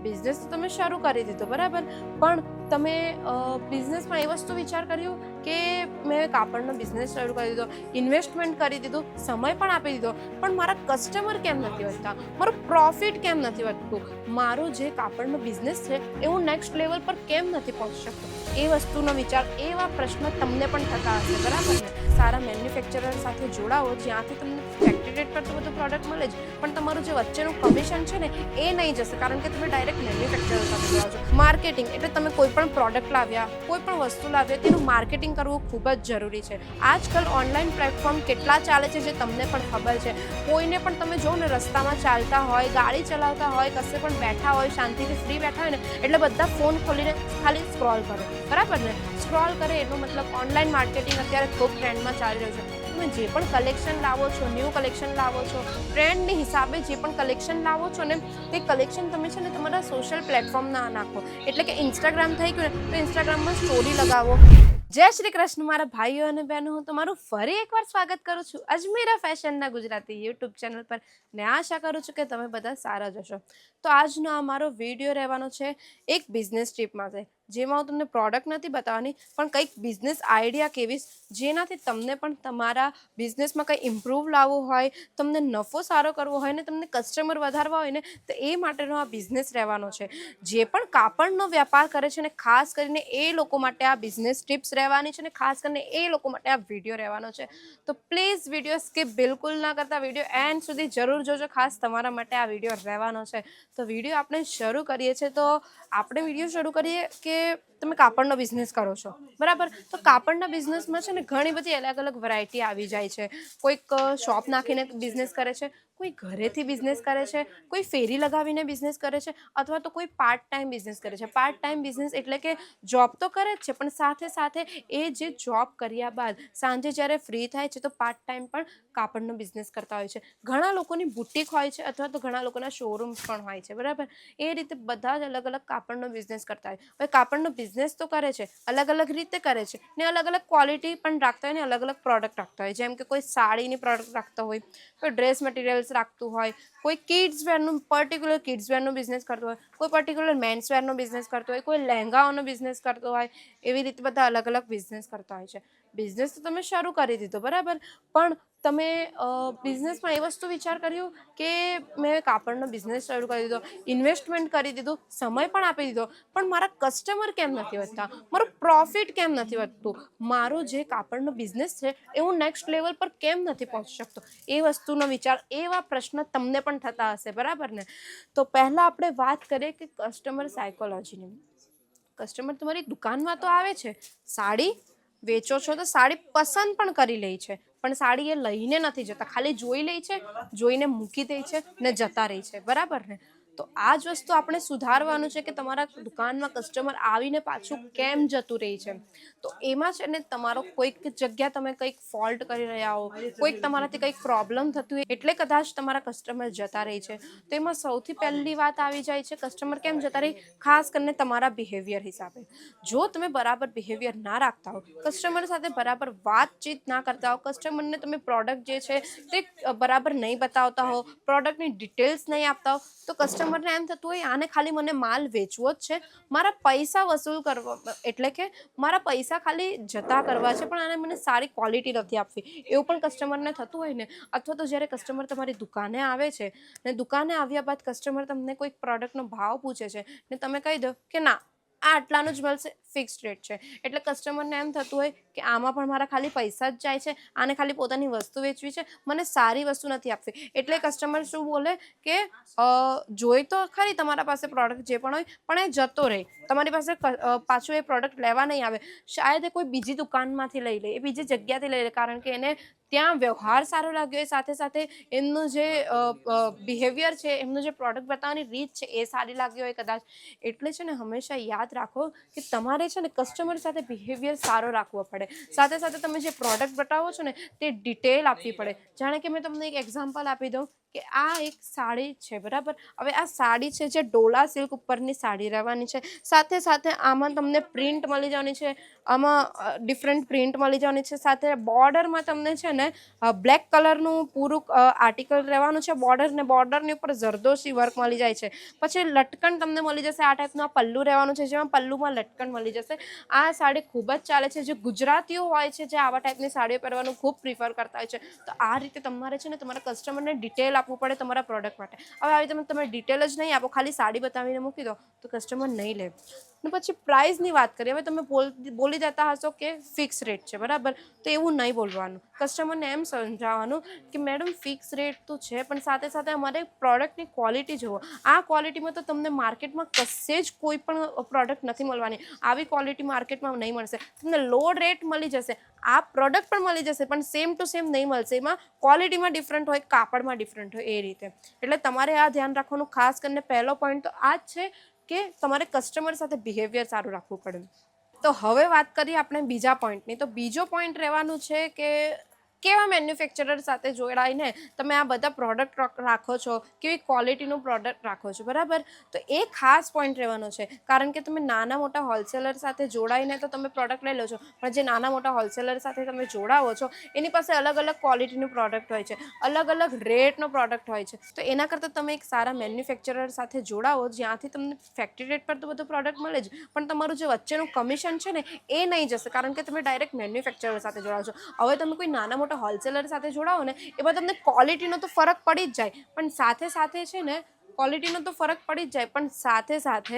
Business તો તમે શરૂ કરી દીધો બરાબર, પણ તમે બિઝનેસમાં એ વસ્તુ વિચાર કર્યો કે મેં કાપડનો બિઝનેસ શરૂ કરી દીધો, ઇન્વેસ્ટમેન્ટ કરી દીધું, સમય પણ આપી દીધો, પણ મારા કસ્ટમર કેમ નથી વધતા, મારું પ્રોફિટ કેમ નથી વધતું, મારો જે કાપડનો બિઝનેસ છે એ હું નેક્સ્ટ લેવલ પર કેમ નથી પહોંચી શકતો, એ વસ્તુનો વિચાર, એવા પ્રશ્ન તમને પણ થતા હશે બરાબર ને. સારા મેન્યુફેક્ચરર સાથે જોડાઓ જ્યાંથી તમને ફેક્ટરી રેટ પર તો બધું પ્રોડક્ટ મળે જ, પણ તમારું જે વચ્ચેનું કમિશન છે ને એ નહીં જશે, કારણ કે તમે ડાયરેક્ટ મેન્યુફેક્ચરર સાથે જોડાઓ છો. માર્કેટિંગ એટલે તમે કોઈ પણ પ્રોડક્ટ લાવ્યા, કોઈ પણ વસ્તુ લાવ્યા, તેનું માર્કેટિંગ કરવું ખૂબ જ જરૂરી છે. આજકાલ ઓનલાઈન પ્લેટફોર્મ કેટલા ચાલે છે જે તમને પણ ખબર છે. કોઈને પણ તમે જો ને રસ્તામાં ચાલતા હોય, ગાડી ચલાવતા હોય, કશે પણ બેઠા હોય, શાંતિથી ફ્રી બેઠા હોય ને એટલે બધા ફોન ખોલીને ખાલી સ્ક્રોલ કરો બરાબર ને. સ્ક્રોલ કરે એનો મતલબ ઓનલાઈન માર્કેટિંગ અત્યારે ખૂબ ટ્રેન્ડમાં ચાલી રહ્યું છે. તમે જે પણ કલેક્શન લાવો છો, ન્યૂ કલેક્શન લાવો છો, ટ્રેન્ડની હિસાબે જે પણ કલેક્શન લાવો છો ને તે કલેક્શન તમે છે ને તમારા સોશિયલ પ્લેટફોર્મમાં નાખો. એટલે કે ઇન્સ્ટાગ્રામ થઈ ગયું ને તો ઇન્સ્ટાગ્રામમાં સ્ટોરી લગાવો. જય શ્રી કૃષ્ણ મારા ભાઈઓ અને બહેનો, હું તમારું ફરી એકવાર સ્વાગત કરું છું અજમેરા ફેશનના ગુજરાતી યુટ્યુબ ચેનલ પર, ને આશા કરું છું કે તમે બધા સારા જ હશો. તો આજનો આ મારો વિડીયો રહેવાનો છે એક બિઝનેસ ટીપ માટે, જેમાં હું તમને પ્રોડક્ટ નથી બતાવવાની પણ કંઈક બિઝનેસ આઈડિયા કેવીશ જેનાથી તમને પણ તમારા બિઝનેસમાં કંઈ ઇમ્પ્રૂવ લાવવું હોય, તમને નફો સારો કરવો હોય ને તમને કસ્ટમર વધારવા હોય ને તો એ માટેનો આ બિઝનેસ રહેવાનો છે. જે પણ કાપડનો વેપાર કરે છે ને ખાસ કરીને એ લોકો માટે આ બિઝનેસ ટિપ્સ રહેવાની છે, ને ખાસ કરીને એ લોકો માટે આ વિડીયો રહેવાનો છે. તો પ્લીઝ વિડીયો સ્કીપ બિલકુલ ના કરતા, વિડીયો એન્ડ સુધી જરૂર જોજો, ખાસ તમારા માટે આ વિડીયો રહેવાનો છે. તો વિડીયો આપણે શરૂ કરીએ છીએ. તો આપણે વિડીયો શરૂ કરીએ કે તમે કાપડનો બિઝનેસ કરો છો બરાબર, તો કાપડના બિઝનેસમાં છે ને ઘણી બધી અલગ અલગ વેરાયટી આવી જાય છે. કોઈક શોપ નાખીને બિઝનેસ કરે છે, કોઈ ઘરેથી બિઝનેસ કરે છે, કોઈ ફેરી લગાવીને બિઝનેસ કરે છે, અથવા તો કોઈ પાર્ટ ટાઈમ બિઝનેસ કરે છે. પાર્ટ ટાઈમ બિઝનેસ એટલે કે જોબ તો કરે જ છે પણ સાથે સાથે એ જે જોબ કર્યા બાદ સાંજે જ્યારે ફ્રી થાય છે તો પાર્ટ ટાઈમ પણ કાપડનો બિઝનેસ કરતા હોય છે. ઘણા લોકોની બુટિક હોય છે અથવા તો ઘણા લોકોના શોરૂમ્સ પણ હોય છે બરાબર. એ રીતે બધા જ અલગ અલગ કાપડનો બિઝનેસ કરતા હોય. હવે કાપડનો બિઝનેસ તો કરે છે, અલગ અલગ રીતે કરે છે, ને અલગ અલગ ક્વોલિટી પણ રાખતા હોય, ને અલગ અલગ પ્રોડક્ટ રાખતા હોય. જેમ કે કોઈ સાડીની પ્રોડક્ટ રાખતા હોય, કોઈ ડ્રેસ મટીરિયલ્સ રાખતું હોય, કોઈ કિડ્સ વેરનું પર્ટિક્યુલર કિડ્સ વેરનું બિઝનેસ કરતું હોય, કોઈ પર્ટિક્યુલર મેન્સ વેરનો બિઝનેસ કરતો હોય, કોઈ લહેંગાઓનો બિઝનેસ કરતો હોય. એવી રીતે બધા અલગ અલગ બિઝનેસ કરતા હોય છે. બિઝનેસ તો તમે શરૂ કરી દીધો બરાબર, પણ તમે બિઝનેસમાં એ વસ્તુ વિચાર કર્યું કે મેં કાપડનો બિઝનેસ શરૂ કરી દીધો, ઇન્વેસ્ટમેન્ટ કરી દીધું, સમય પણ આપી દીધો, પણ મારા કસ્ટમર કેમ નથી વધતા, મારું પ્રોફિટ કેમ નથી વધતું, મારો જે કાપડનો બિઝનેસ છે એ હું નેક્સ્ટ લેવલ પર કેમ નથી પહોંચી શકતો, એ વસ્તુનો વિચાર, એવા પ્રશ્ન તમને પણ થતા હશે બરાબર ને. તો પહેલાં આપણે વાત કરીએ કે કસ્ટમર સાયકોલોજીની. કસ્ટમર તમારી દુકાનમાં તો આવે છે, સાડી વેચો છો તો સાડી પસંદ પણ કરી લે છે, પણ સાડી એ લઈને નથી જતા, ખાલી જોઈ લે છે, જોઈને મૂકી દે છે ને જતા રહે છે બરાબર ને. તો આ જ વસ્તુ આપણે સુધારવાનું છે કે તમારા દુકાનમાં કસ્ટમર આવીને પાછું કેમ જતું રહે છે. તો એમાં છે ને તમારો કોઈક જગ્યા તમે કંઈક ફોલ્ટ કરી રહ્યા હો, કોઈક તમારાથી કંઈક પ્રોબ્લેમ થતું હોય એટલે કદાચ તમારા કસ્ટમર જતા રહે છે. તો એમાં સૌથી પહેલી વાત આવી જાય છે કસ્ટમર કેમ જતા રહે, ખાસ કરીને તમારા બિહેવિયર હિસાબે. જો તમે બરાબર બિહેવિયર ના રાખતા હો, કસ્ટમર સાથે બરાબર વાતચીત ના કરતા હો, કસ્ટમરને તમે પ્રોડક્ટ જે છે તે બરાબર નહીં બતાવતા હો, પ્રોડક્ટની ડિટેલ્સ નહીં આપતા હો, તો કસ્ટમરને એમ થતું હોય આને ખાલી મને માલ વેચવો જ છે, મારા પૈસા વસૂલ કરવા, એટલે કે મારા પૈસા ખાલી જતા કરવા છે, પણ આને મને સારી ક્વોલિટી નથી આપવી, એવું પણ કસ્ટમરને થતું હોય ને. અથવા તો જ્યારે કસ્ટમર તમારી દુકાને આવે છે ને દુકાને આવ્યા બાદ કસ્ટમર તમને કોઈક પ્રોડક્ટનો ભાવ પૂછે છે ને તમે કહી દો કે ના આ આટલાનું જ મળશે, ફિક્સ રેટ છે, એટલે કસ્ટમરને એમ થતું હોય કે આમાં પણ મારા ખાલી પૈસા જ જાય છે, આને ખાલી પોતાની વસ્તુ વેચવી છે, મને સારી વસ્તુ નથી આપવી. એટલે કસ્ટમર શું બોલે કે જોઈ તો ખરી તમારા પાસે પ્રોડક્ટ જે પણ હોય, પણ એ જતો રહે, તમારી પાસે પાછું એ પ્રોડક્ટ લેવા નહીં આવે. શાયદ એ કોઈ બીજી દુકાનમાંથી લઈ લે, એ બીજી જગ્યાથી લઈ લે, કારણ કે એને ત્યાં વ્યવહાર સારો લાગ્યો, એ સાથે સાથે એમનું જે બિહેવિયર છે, એમનું જે પ્રોડક્ટ બતાવવાની રીત છે એ સારી લાગી હોય કદાચ. એટલે છે ને હંમેશા યાદ રાખો કે તમારે છે ને કસ્ટમર સાથે બિહેવિયર સારો રાખવો પડે, સાથે સાથે તમે જે પ્રોડક્ટ બતાવો છો ને તે ડિટેલ આપવી પડે. જાણે કે મેં તમને એક એક્ઝામ્પલ આપી દઉં કે આ એક સાડી છે, બરાબર. હવે આ સાડી છે જે ડોલા સિલ્ક ઉપરની સાડી રહેવાની છે. સાથે સાથે આમાં તમને પ્રિન્ટ મળી જવાની છે, આમાં ડિફરન્ટ પ્રિન્ટ મળી જવાની છે. સાથે બોર્ડરમાં તમને છે ને બ્લેક કલરનું પૂરું આર્ટિકલ રહેવાનું છે બોર્ડર, ને બોર્ડરની ઉપર જરદોશી વર્ક મળી જાય છે. પછી લટકન તમને મળી જશે, આ ટાઈપનું આ પલ્લું રહેવાનું છે જેમાં પલ્લુમાં લટકન મળી જશે. આ સાડી ખૂબ જ ચાલે છે, જે ગુજરાતીઓ હોય છે જે આવા ટાઈપની સાડીઓ પહેરવાનું ખૂબ પ્રિફર કરતા હોય છે. તો આ રીતે તમારે છે ને તમારા કસ્ટમરને ડિટેલ આપવું પડે તમારા પ્રોડક્ટ માટે. હવે આવી તમે ડિટેલ જ નહીં આપો, ખાલી સાડી બતાવીને મૂકી દો તો કસ્ટમર નહીં લે. ને પછી પ્રાઇસની વાત કરીએ. હવે તમે બોલી દેતા હશો કે ફિક્સ રેટ છે, બરાબર. તો એવું નહીં બોલવાનું, કસ્ટમરને એમ સમજાવવાનું કે મેડમ ફિક્સ રેટ તો છે, પણ સાથે સાથે અમારે પ્રોડક્ટની ક્વોલિટી જુઓ. આ ક્વોલિટીમાં તો તમને માર્કેટમાં કશે જ કોઈ પણ પ્રોડક્ટ નથી મળવાની. આવી ક્વોલિટી માર્કેટમાં નહીં મળશે. તમને લો રેટ મળી જશે, આ પ્રોડક્ટ પણ મળી જશે, પણ સેમ ટુ સેમ નહીં મળશે. એમાં ક્વોલિટીમાં ડિફરન્ટ હોય, કાપડમાં ડિફરન્ટ હોય, એ રીતે. એટલે તમારે આ ધ્યાન રાખવાનું. ખાસ કરીને પહેલો પોઈન્ટ તો આ જ છે કે તમારે કસ્ટમર સાથે બિહેવિયર સારું રાખવું પડે. તો હવે વાત કરીએ આપણે બીજા પોઈન્ટની. તો બીજો પોઈન્ટ રહેવાનું છે કે કેવા મેન્યુફેક્ચરર સાથે જોડાઈને તમે આ બધા પ્રોડક્ટ રાખો છો, કેવી ક્વોલિટીનું પ્રોડક્ટ રાખો છો, બરાબર. તો એ ખાસ પોઈન્ટ રહેવાનો છે. કારણ કે તમે નાના મોટા હોલસેલર સાથે જોડાઈને તો તમે પ્રોડક્ટ લઈ લો છો, પણ જે નાના મોટા હોલસેલર સાથે તમે જોડાવો છો એની પાસે અલગ અલગ ક્વોલિટીનું પ્રોડક્ટ હોય છે, અલગ અલગ રેટનો પ્રોડક્ટ હોય છે. તો એના કરતાં તમે એક સારા મેન્યુફેક્ચરર સાથે જોડાવો જ્યાંથી તમને ફેક્ટરી રેટ પર તો બધું પ્રોડક્ટ મળે જ, પણ તમારું જે વચ્ચેનું કમિશન છે ને એ નહીં જશે, કારણ કે તમે ડાયરેક્ટ મેન્યુફેક્ચરર સાથે જોડાવો છો. હવે તમે કોઈ નાના મોટા હોલસેલર સાથે જોડાવો ને, એમાં તમને ક્વોલિટીનો તો ફરક પડી જ જાય, પણ સાથે સાથે છે ને ક્વોલિટીનો તો ફરક પડી જ જાય, પણ સાથે સાથે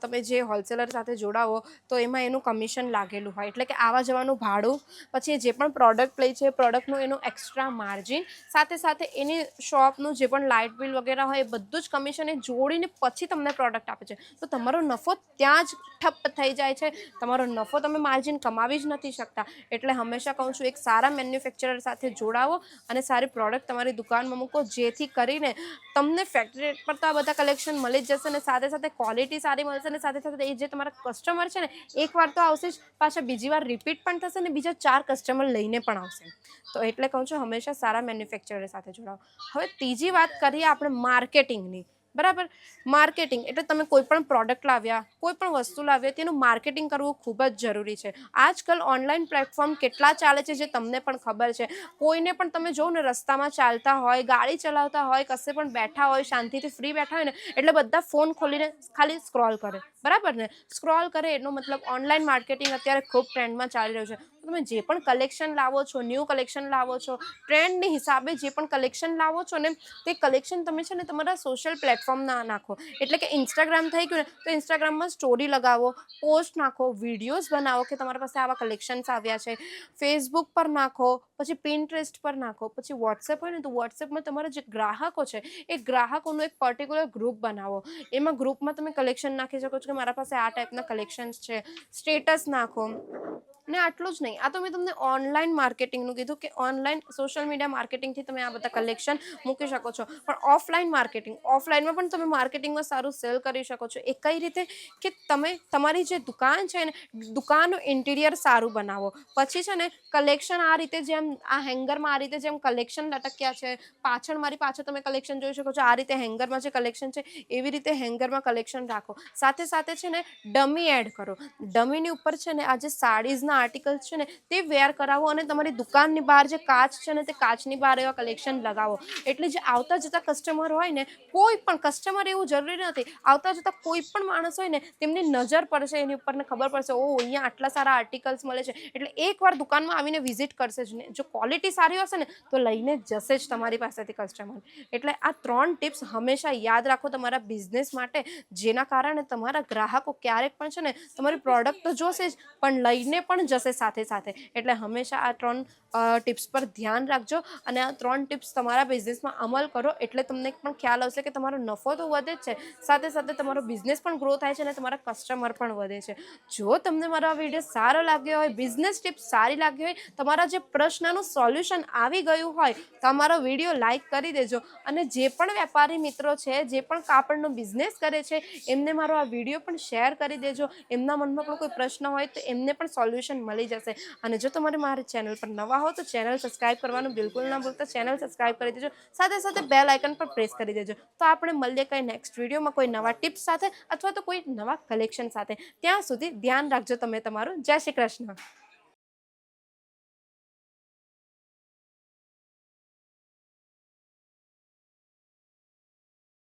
તમે જે હોલસેલર સાથે જોડાવો તો એમાં એનું કમિશન લાગેલું હોય. એટલે કે આવા જવાનું ભાડું, પછી જે પણ પ્રોડક્ટ લે છે પ્રોડક્ટનું એનું એક્સ્ટ્રા માર્જિન, સાથે સાથે એની શોપનું જે પણ લાઇટ બિલ વગેરે હોય એ બધું જ કમિશન એ જોડીને પછી તમને પ્રોડક્ટ આપે છે. તો તમારો નફો ત્યાં જ ઠપ થઈ જાય છે. તમારો નફો તમે માર્જિન કમાવી જ નથી શકતા. એટલે હંમેશા કહું છું એક સારા મેન્યુફેક્ચરર સાથે જોડાવો અને સારી પ્રોડક્ટ તમારી દુકાનમાં મૂકો, જેથી કરીને તમને ફેક્ટરી રેટ પર તો આ બધા કલેક્શન મળી જ જશે, ને સાથે સાથે ક્વોલિટી સારી મળશે, ને સાથે સાથે એ જે તમારા કસ્ટમર છે ને એકવાર તો આવશે જ, પાછા બીજી વાર રિપીટ પણ થશે, ને બીજા 4 કસ્ટમર લઈને પણ આવશે. તો એટલે કહું છું હંમેશા સારા મેન્યુફેક્ચરર સાથે જોડાવો. હવે ત્રીજી વાત કરીએ આપણે માર્કેટિંગની, બરાબર. માર્કેટિંગ એટલે તમે કોઈ પણ પ્રોડક્ટ લાવ્યા, કોઈ પણ વસ્તુ લાવ્યા, તેનું માર્કેટિંગ કરવું ખૂબ જ જરૂરી છે. આજકાલ ઓનલાઈન પ્લેટફોર્મ કેટલા ચાલે છે જે તમને પણ ખબર છે. કોઈને પણ તમે જો ને રસ્તામાં ચાલતા હોય, ગાડી ચલાવતા હોય, કશે પણ બેઠા હોય, શાંતિથી ફ્રી બેઠા હોય ને, એટલે બધા ફોન ખોલીને ખાલી સ્ક્રોલ કરે, બરાબર ને. સ્ક્રોલ કરે એનો મતલબ ઓનલાઈન માર્કેટિંગ અત્યારે ખૂબ ટ્રેન્ડમાં ચાલી રહ્યું છે. તમે જે પણ કલેક્શન લાવો છો, ન્યૂ કલેક્શન લાવો છો, ટ્રેન્ડની હિસાબે જે પણ કલેક્શન લાવો છો ને, તે કલેક્શન તમે છે ને તમારા સોશિયલ પ્લેટફોર્મમાં નાખો. એટલે કે ઇન્સ્ટાગ્રામ થઈ ગયું ને, તો ઇન્સ્ટાગ્રામમાં સ્ટોરી લગાવો, પોસ્ટ નાખો, વિડીયોઝ બનાવો કે તમારા પાસે આવા કલેક્શન્સ આવ્યા છે. ફેસબુક પર નાખો, પછી પિન્ટરેસ્ટ પર નાખો, પછી વોટ્સએપ હોય ને તો વોટ્સએપમાં તમારા જે ગ્રાહકો છે એ ગ્રાહકોનું એક પર્ટિક્યુલર ગ્રુપ બનાવો. એમાં ગ્રુપમાં તમે કલેક્શન નાખી શકો છો કે મારા પાસે આ ટાઈપના કલેક્શન્સ છે. સ્ટેટસ નાખો. ને આટલું જ નહીં, આ તો મેં તમને ઓનલાઈન માર્કેટિંગનું કીધું કે ઓનલાઈન સોશિયલ મીડિયા માર્કેટિંગથી તમે આ બધા કલેક્શન મૂકી શકો છો. પણ ઓફલાઈન માર્કેટિંગ, ઓફલાઈનમાં પણ તમે માર્કેટિંગમાં સારું સેલ કરી શકો છો. એ કઈ રીતે કે તમે તમારી જે દુકાન છે ને, દુકાનનું ઇન્ટિરિયર સારું બનાવો. પછી છે ને કલેક્શન આ રીતે, જેમ આ હેંગરમાં આ રીતે જેમ કલેક્શન લટક્યા છે, પાછળ મારી પાછળ તમે કલેક્શન જોઈ શકો છો. આ રીતે હેંગરમાં જે કલેક્શન છે એવી રીતે હેંગરમાં કલેક્શન રાખો. સાથે સાથે છે ને ડમી એડ કરો. ડમીની ઉપર છે ને આ જે સાડીઝના આર્ટિકલ્સ છે ને તે વેર કરાવો, અને તમારી દુકાનની બહાર જે કાચ છે ને તે કાચની બહાર એવા કલેક્શન લગાવો. એટલે જે આવતા જતા કસ્ટમર હોય ને, કોઈ પણ કસ્ટમર એવું જરૂરી નથી, આવતા જતા કોઈ પણ માણસ હોય ને તેમની નજર પડશે એની ઉપર ને ખબર પડશે ઓ અહીંયા આટલા સારા આર્ટિકલ્સ મળે છે. એટલે એકવાર દુકાનમાં આવીને વિઝિટ કરશે જ ને. જો ક્વોલિટી સારી હશે ને તો લઈને જશે જ તમારી પાસેથી કસ્ટમર. એટલે આ 3 ટિપ્સ હંમેશા યાદ રાખો તમારા બિઝનેસ માટે, જેના કારણે તમારા ગ્રાહકો ક્યારેક પણ છે ને તમારી પ્રોડક્ટ તો જોશે જ, પણ લઈને પણ જશે સાથે સાથે. એટલે હંમેશા આ 3 ટિપ્સ પર ધ્યાન રાખજો, અને આ 3 ટિપ્સ તમારા બિઝનેસમાં અમલ કરો. એટલે તમને પણ ખ્યાલ આવશે કે તમારો નફો તો વધે જ છે, સાથે સાથે તમારો બિઝનેસ પણ ગ્રો થાય છે, અને તમારા કસ્ટમર પણ વધે છે. જો તમને મારો આ વિડીયો સારો લાગ્યો હોય, બિઝનેસ ટિપ્સ સારી લાગી હોય, તમારા જે પ્રશ્નનું સોલ્યુશન આવી ગયું હોય, તો અમારો વિડીયો લાઈક કરી દેજો. અને જે પણ વેપારી મિત્રો છે, જે પણ કાપડનો બિઝનેસ કરે છે, એમને મારો આ વિડીયો પણ શેર કરી દેજો. એમના મનમાં પણ કોઈ પ્રશ્ન હોય તો એમને પણ સોલ્યુશન નોટિફિકેશન મળી જશે. અને જો તમારે મારી ચેનલ પર નવા હો તો ચેનલ સબસ્ક્રાઇબ કરવાનું બિલકુલ ના ભૂલતા. ચેનલ સબસ્ક્રાઇબ કરી દેજો, સાથે સાથે બેલ આઇકન પર પ્રેસ કરી દેજો. તો આપણે મળીએ કંઈ નેક્સ્ટ વિડીયોમાં કોઈ નવા ટિપ્સ સાથે અથવા તો કોઈ નવા કલેક્શન સાથે. ત્યાં સુધી ધ્યાન રાખજો તમે તમારું. જય શ્રી કૃષ્ણ.